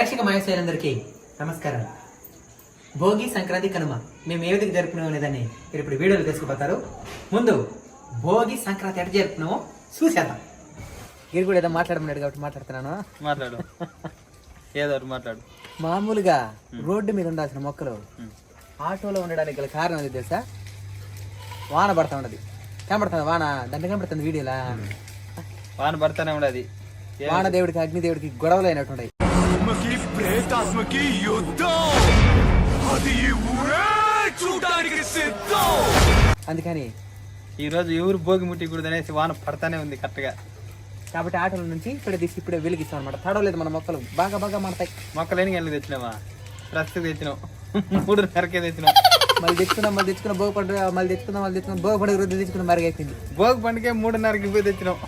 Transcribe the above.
ప్రేక్షక మహేశ్వరులందరికీ నమస్కారం. భోగి, సంక్రాంతి, కనుమ మేము ఏ విధంగా జరుపుకునేదని మీరు ఇప్పుడు వీడియోలు తెలుసుకుపోతారు. ముందు భోగి, సంక్రాంతి ఎట్లా జరుపుకున్నామో చూసేద్దాం. మీరు కూడా ఏదో మాట్లాడమన్నాడు కాబట్టి మాట్లాడుతున్నాను. మాట్లాడు ఏదో మాట్లాడు. మామూలుగా రోడ్డు మీద ఉండాల్సిన మొక్కలు ఆటోలో ఉండడానికి గల కారణం అది తెలుసా? వాన పడతా ఉన్నది, కనబడుతుంది వాన, దాంట్లో కనబడుతుంది వీడియోలా. వాన పడతానే ఉండదు. వాన దేవుడికి, అగ్ని దేవుడికి గొడవలు అయినట్టుంటాయి. అందుకని ఈ రోజు ఎవరు భోగి ముట్టికూడదు అనేసి వాన పడతానే ఉంది కరెక్ట్ గా. కాబట్టి ఆటోల నుంచి ఇప్పుడే తీసి ఇప్పుడే వెలిగిస్తాం అనమాట. తడవలేదు మన మొక్కలు బాగా బాగా మాడతాయి. మొక్కలు ఎన్ని గంటలకు తెచ్చినావా? ప్రస్తుతం తెచ్చినావు 3:30కే తెచ్చినావు. మళ్ళీ తెచ్చుకున్నాం భోగి పండుగ, మళ్ళీ తెచ్చుకున్నాం భోగి పండుగ రోజు తెచ్చుకున్నాం, మరిగైపోయింది. భోగి పండుగ 3:30కి పోయి తెచ్చినావు.